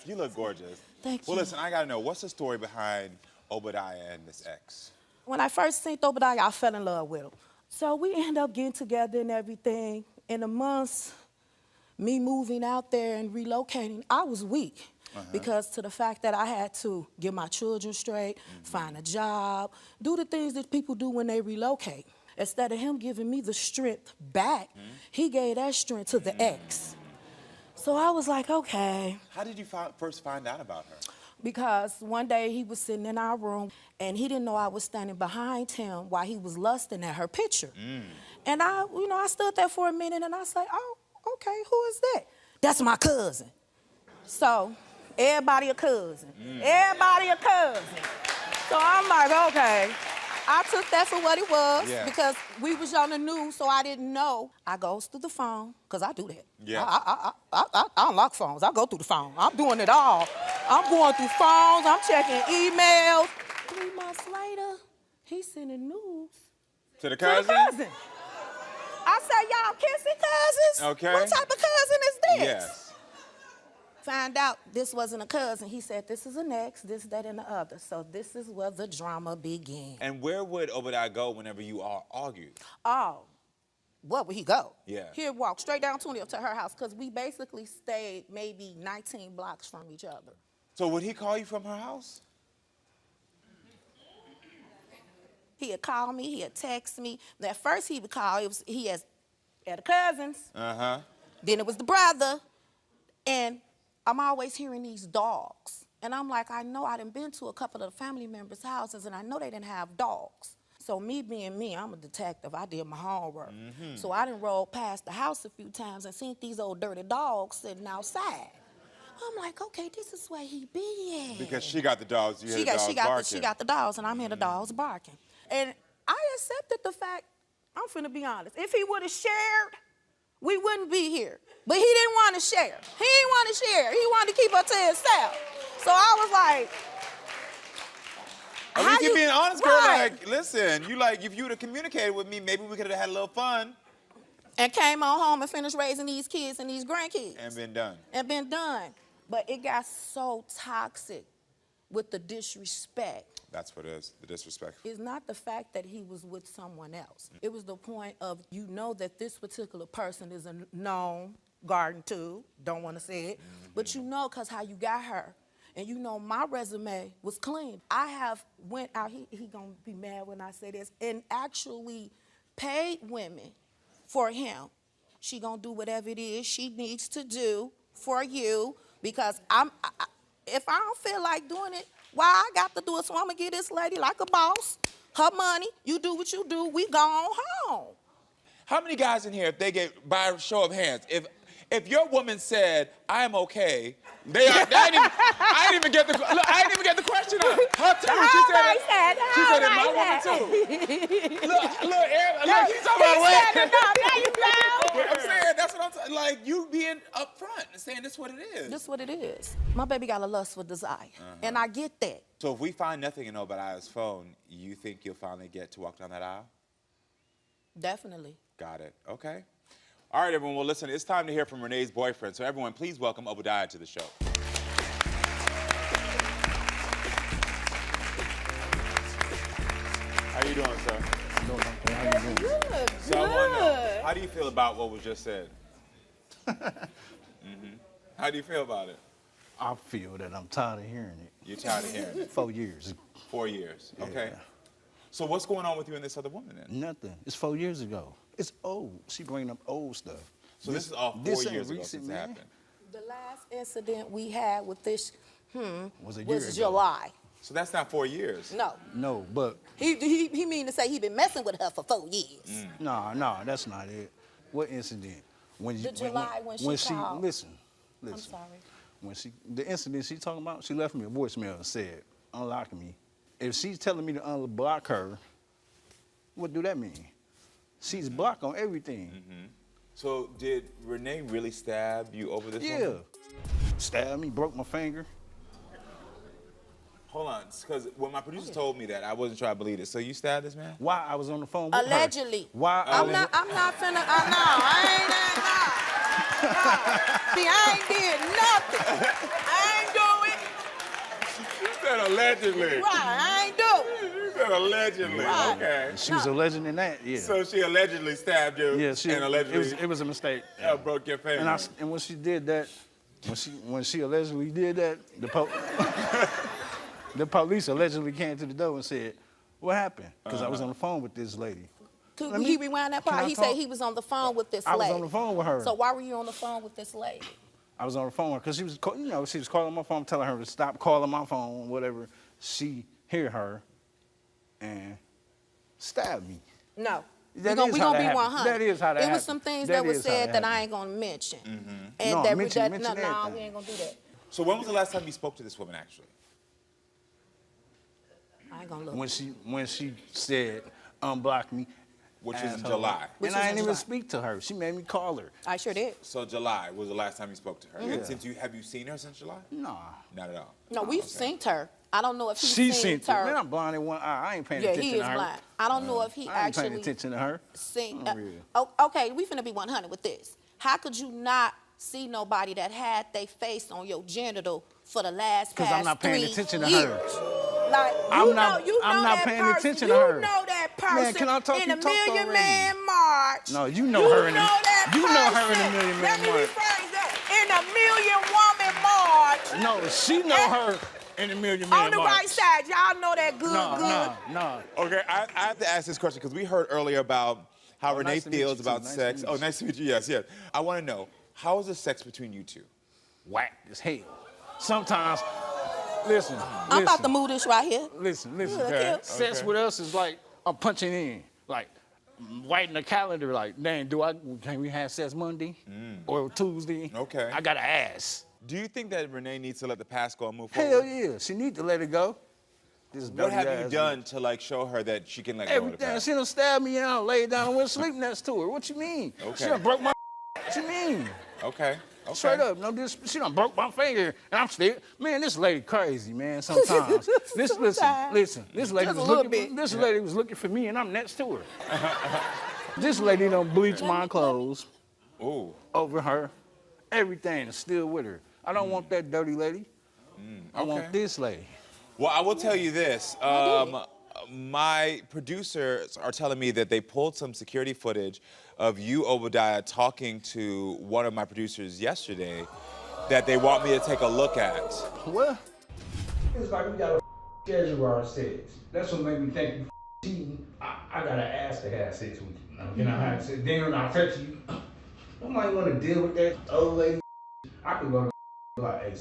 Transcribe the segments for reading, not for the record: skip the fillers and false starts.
You look gorgeous. Thank you. Well, listen, I gotta know, what's the story behind Obadiah and this ex? When I first seen Obadiah, I fell in love with him. So we ended up getting together and everything. In the months, me moving out there and relocating, I was weak. Because to the fact that I had to get my children straight, find a job, do the things that people do when they relocate. Instead of him giving me the strength back, he gave that strength to the ex. So I was like, okay. How did you first find out about her? Because one day he was sitting in our room and he didn't know I was standing behind him while he was lusting at her picture. And I stood there for a minute and I was like, oh, okay, who is that? That's my cousin. So everybody a cousin. Everybody a cousin. So I'm like, okay. I took that for what it was because we was on the news, so I didn't know. I goes through the phone, because I do that. Yeah. I unlock phones. I go through the phone. I'm doing it all. I'm going through phones. I'm checking emails. 3 months later, he's sending news. To the cousin? To the cousin. I said, y'all kissing cousins? Okay. What type of cousin is this? Yes. Find out this wasn't a cousin. He said, this is an ex, this, that, and the other. So this is where the drama began. And where would Obadiah go whenever you all argued? Oh, where would he go? Yeah. He'd walk straight down 20 up to her house because we basically stayed maybe 19 blocks from each other. So would he call you from her house? He'd call me, he'd text me. At first he would call, he had the cousins. Then it was the brother. And I'm always hearing these dogs. And I'm like, I know I done been to a couple of the family members' houses and I know they didn't have dogs. So me being me, I'm a detective, I did my homework. So I done rolled past the house a few times and seen these old dirty dogs sitting outside. I'm like, okay, this is where he be at. Because she got the dogs, you hear the dogs barking. She got the dogs and I'm hearing the dogs barking. And I accepted the fact, I'm finna be honest, if he would've shared, we wouldn't be here. But he didn't want to share. He didn't want to share. He wanted to keep her to himself. So I was like, at least you're being honest, girl. Like, listen, if you would have communicated with me, maybe we could have had a little fun. And came on home and finished raising these kids and these grandkids. And been done. And been done. But it got so toxic with the disrespect. That's what it is, the disrespect. It's not the fact that he was with someone else. It was the point of, you know that this particular person is a known garden tool, don't want to say it, but you know because how you got her. And you know my resume was clean. I have went out, he gonna be mad when I say this, and actually paid women for him. She gonna do whatever it is she needs to do for you because if I don't feel like doing it, why I got to do it? So I'm gonna give this lady like a boss, her money, you do what you do, we gone home. How many guys in here, if they get, by a show of hands, if your woman said, I'm okay, I didn't even get the question out. Her too, she said it, my woman too. Look, he's talking about what? I'm saying, that's what I'm saying. Like, you being upfront and saying this is what it is. This is what it is. My baby got a lust for desire, and I get that. So if we find nothing in Obadiah's phone, you think you'll finally get to walk down that aisle? Definitely. Got it, okay. All right, everyone, well, listen, it's time to hear from Renee's boyfriend. So everyone, please welcome Obadiah to the show. How you doing, sir? How you doing? Good. So I want to know, how do you feel about what was just said? How do you feel about it? I feel that I'm tired of hearing it. You're tired of hearing it? 4 years. 4 years, okay. Yeah. So what's going on with you and this other woman then? Nothing. It's 4 years ago. It's old. She bringing up old stuff. So this is all 4 years ago since it happened? The last incident we had with this was a year ago. July. So that's not 4 years? No. No, but... He mean to say he been messing with her for 4 years. No, that's not it. What incident? When July when she called. Listen. I'm sorry. The incident she talking about, she left me a voicemail and said, unlock me. If she's telling me to unblock her, what do that mean? She's blocked on everything. So did Renee really stab you over this one? Yeah. Stabbed me, broke my finger. Hold on, because when my producer told me that, I wasn't trying to believe it. So you stabbed this man? Why I was on the phone with Allegedly. her. Why I'm not finna, I ain't did nothing. I ain't Allegedly. Right, I ain't do it. You said allegedly. Right. Okay. She was a legend in that, yeah. So she allegedly stabbed you. Yeah, and allegedly it was a mistake. broke your finger. And when she did that, when she allegedly did that, the police allegedly came to the door and said, "What happened?" Because I was on the phone with this lady. Could he rewind that part? He said he was on the phone with this lady. I was on the phone with her. So why were you on the phone with this lady? I was on the phone because she was calling my phone, telling her to stop calling my phone, whatever. She hear her and stabbed me. No. That We're is going how to that be happened. 100. That is how that It was happened. some things That that was is how said that that I happened. ain't going to mention. And No, that mention no, everything. we ain't going to do that. So when was the last time you spoke to this woman, actually? I ain't going to look. When she said, unblock me. Which was in asshole. July. And I didn't even speak to her. She made me call her. I sure did. So July was the last time you spoke to her. Yeah. And have you seen her since July? Nah. Not at all. No, we've seen her. I don't know if he's She seen seen her. Man, I'm blind in one eye. I ain't paying Yeah, attention he to is her. blind. I don't know if he I ain't paying actually attention to her. seen. Real. Okay, we finna be 100 with this. How could you not see nobody that had their face on your genital for the last past 3 years? Because I'm not paying attention to her. Like, I'm not that paying person, attention to her. You know that person Man, can I talk? in You a talked Million already. Man March. No, you know her in that you know her in person. a Million Let Man me March. rephrase that. In a Million Woman March. No, she know her in a Million Man On the March. right side, y'all know that good. No. Okay, I have to ask this question because we heard earlier about how Renee nice to meet feels you, too. about Nice to sex. meet Oh, you. nice to meet you. Yes, yes. I want to know, how is the sex between you two? Whack as hell. Sometimes, listen. I'm about to move this right here. Listen. Okay. Sex with us is like I'm punching in, like writing the calendar. Like, dang, can we have sex Monday or Tuesday? Okay. I got to ask. Do you think that Renee needs to let the past go and move Hell forward? yeah, she need to let it go. This What have dirty you ass done to like show her that she can let go of the Everything. past? She done stabbed me out, laid down, and went to sleep next to her. What you mean? Okay. She done broke my. What you mean? Okay. Straight up, she done broke my finger, and I'm still. Man, this lady crazy, man. Sometimes. Listen. This lady Just was a little looking. bit. This lady was looking for me, and I'm next to her. This lady done bleach my clothes Ooh. over her. Everything is still with her. I don't want that dirty lady. I want this lady. Well, I will tell you this. My producers are telling me that they pulled some security footage of you, Obadiah, talking to one of my producers yesterday that they want me to take a look at. What? It's like we got a schedule our sex. That's what made me think cheating. I gotta ask to have sex with you. You know how I said, then I touch you. I might want to deal with that old lady. I could go like, hey,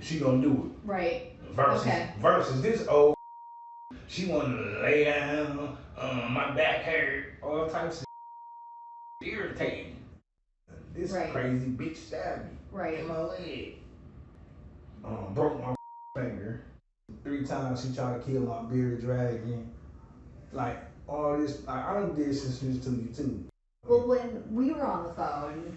she gonna do it. Right. Versus this old. She wanted to lay down. My back hurt. All types of irritating. This Right. crazy bitch stabbed me. Right. In my leg. Broke my finger. 3 times she tried to kill my bearded dragon. Like all this, I done did since she was 2 too. Well, when we were on the phone,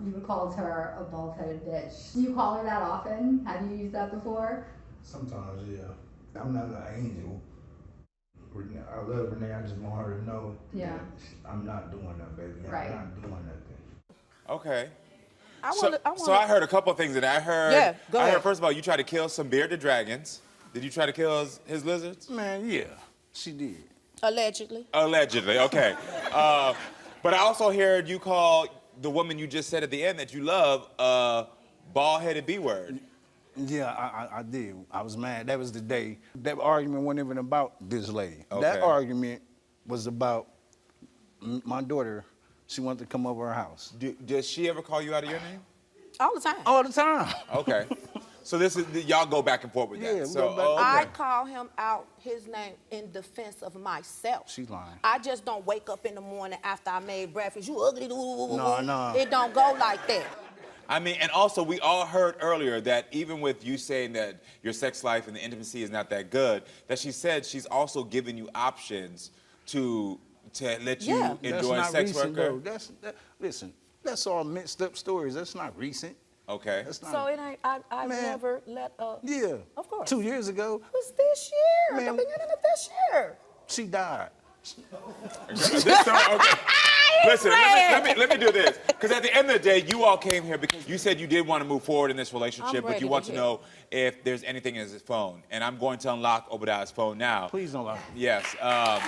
you called her a bald-headed bitch. Do you call her that often? Have you used that before? Sometimes, yeah. I'm not an angel. I love Renee. I just want her to know Yeah. that I'm not doing that, baby. Right. I'm not doing nothing. Okay. I So I heard a couple of things that I heard. Yeah, go I ahead. heard, first of all, you tried to kill some bearded dragons. Did you try to kill his lizards? Man, yeah, she did. Allegedly. Allegedly, okay. But I also heard you call the woman you just said at the end that you love a bald-headed B-word. Yeah, I did. I was mad. That was the day. That argument wasn't even about this lady. Okay. That argument was about my daughter. She wanted to come over her house. Does she ever call you out of your name? All the time. All the time. Okay. So this is y'all go back and forth with that. Yeah, we So, go back- okay. I call him out his name in defense of myself. She's lying. I just don't wake up in the morning after I made breakfast. You ugly. No. It don't go like that. I mean, and also we all heard earlier that even with you saying that your sex life and the intimacy is not that good, that she said she's also giving you options to let you Yeah. enjoy That's not sex recent, worker. though. Listen, that's all mixed up stories. That's not recent. Okay. That's not. So it ain't. I've Man. never let a. Yeah. Of course. 2 years ago, It was this year. Man. The beginning of this year. she died. This time, okay. Listen, let me do this. Because at the end of the day, you all came here because you said you did want to move forward in this relationship, but you want to know if there's anything in his phone. And I'm going to unlock Obadiah's phone now. Please unlock it. Yes. And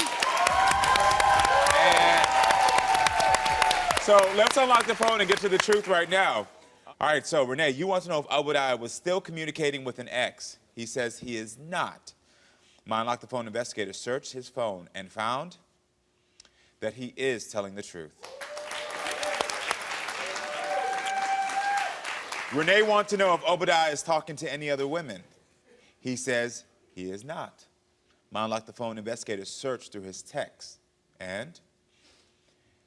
so let's unlock the phone and get to the truth right now. All right, so Renee, you want to know if Obadiah was still communicating with an ex. He says he is not. My Unlock the Phone investigator searched his phone and found that he is telling the truth. Renee wants to know if Obadiah is talking to any other women. He says he is not. My Unlock the Phone investigator searched through his texts, and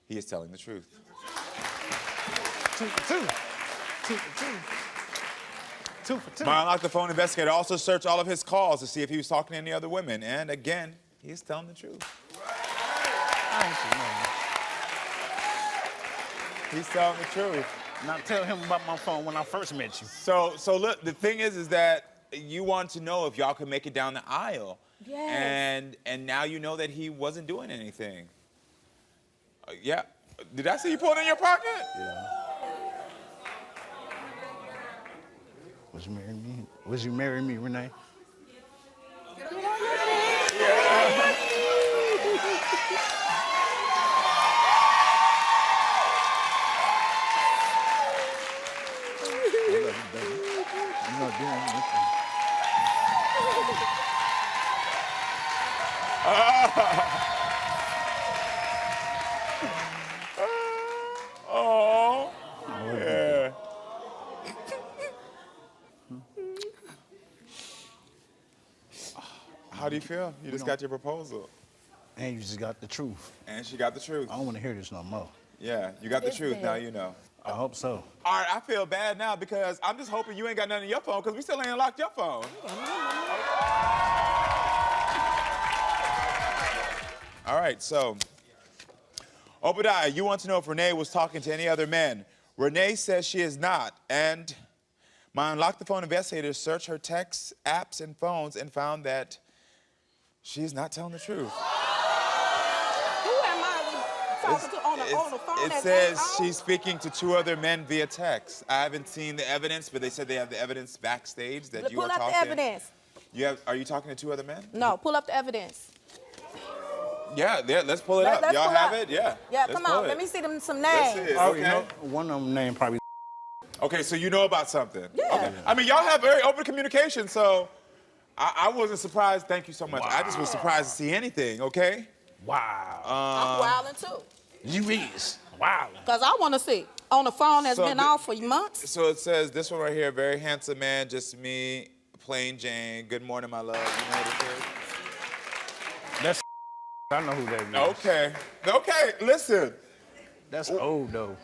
he is telling the truth. Two for two. My Unlock the Phone investigator also searched all of his calls to see if he was talking to any other women, and again, he's telling the truth. He's telling the truth. Now tell him about my phone when I first met you. So look, the thing is that you want to know if y'all can make it down the aisle. Yes. And now you know that he wasn't doing anything. Yeah. Did I see you pull it in your pocket? Yeah. Was you marrying me, Renee? I'm not doing anything. Oh, yeah. How do you feel? You just got your proposal. And you just got the truth. And she got the truth. I don't want to hear this no more. Yeah, you got the truth, now you know. I hope so. All right, I feel bad now because I'm just hoping you ain't got nothing in your phone because we still ain't unlocked your phone. All right, so, Obadiah, you want to know if Renee was talking to any other men. Renee says she is not, and my Unlock the Phone investigators searched her texts, apps, and phones and found that she is not telling the truth. Who am I talking to on the phone? It says she's speaking to 2 other men via text. I haven't seen the evidence, but they said they have the evidence backstage that you are talking. Pull up the evidence. Are you talking to 2 other men? No, pull up the evidence. Yeah, let's pull it up. Y'all have it? Yeah. Yeah, come on. Let me see them some names. Let's see it. Oh, Okay. you know, one of them name probably. Okay, so you know about something. Yeah. Okay. I mean, y'all have very open communication, so I wasn't surprised. Thank you so much. Wow. I just was surprised to see anything, okay? Wow. I'm wilding too. You is. Wow. Because I want to see. On the phone that's been off for months. So it says, this one right here, very handsome man, just me, plain Jane. Good morning, my love. You know what it is? That's I know who that is. Okay. Okay, listen. That's old, though.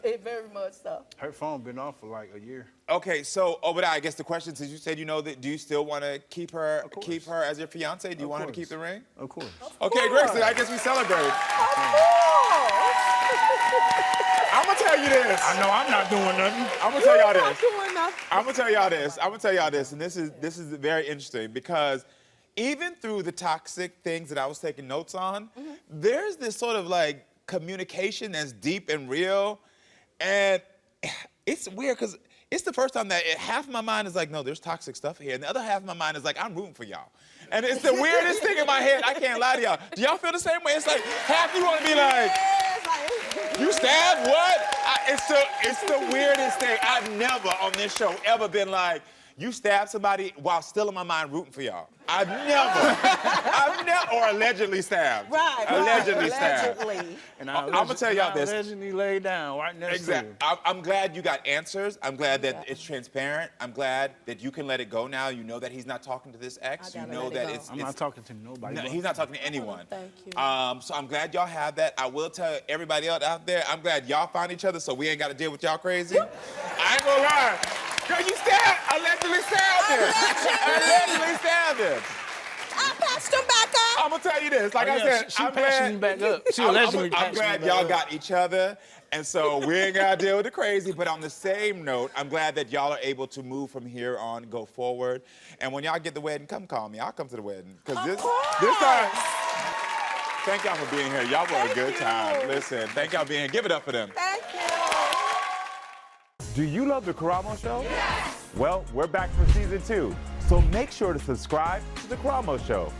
Very much so. Her phone been off for like a year. Okay, so Obadiah, I guess the question, since you said you know that, do you still want to keep her as your fiance? Do you want her to keep the ring? Of course. Okay, great. So I guess we celebrate. I'm gonna tell you this. I know I'm not doing nothing. I'm gonna tell y'all this. Doing nothing. I'm gonna tell y'all this. I'm gonna tell y'all this, and this is very interesting because even through the toxic things that I was taking notes on, there's this sort of like communication that's deep and real, and it's weird because it's the first time that half of my mind is like, no, there's toxic stuff here, and the other half of my mind is like, I'm rooting for y'all. And it's the weirdest thing in my head. I can't lie to y'all. Do y'all feel the same way? It's like half you want to be like, you stabbed what? It's the weirdest thing. I've never on this show ever been like, you stabbed somebody while still in my mind rooting for y'all. I've never, or allegedly stabbed. Right, allegedly stabbed. And I'm gonna tell y'all this. Allegedly laid down right next to her. I'm glad you got answers. I'm glad that it's transparent. I'm glad that you can let it go now. You know that he's not talking to this ex. You know that it's. I'm not talking to nobody. No, he's not talking to anyone. Thank you. So I'm glad y'all have that. I will tell everybody else out there, I'm glad y'all found each other so we ain't got to deal with y'all crazy. I ain't gonna lie. Girl, you allegedly stabbed him. Allegedly stabbed him. I patched him back up. I'm gonna tell you this. Like I said, she patched me back up. She allegedly I'm glad y'all got each other, and so we ain't gotta deal with the crazy. But on the same note, I'm glad that y'all are able to move from here on, go forward. And when y'all get the wedding, come call me. I'll come to the wedding. Because this time. Thank y'all for being here. Y'all were a Thank good you. time. Listen, thank y'all for being here. Give it up for them. Thank you. Do you love the Karamo Show? Yes! Well, we're back for season 2, so make sure to subscribe to the Karamo Show.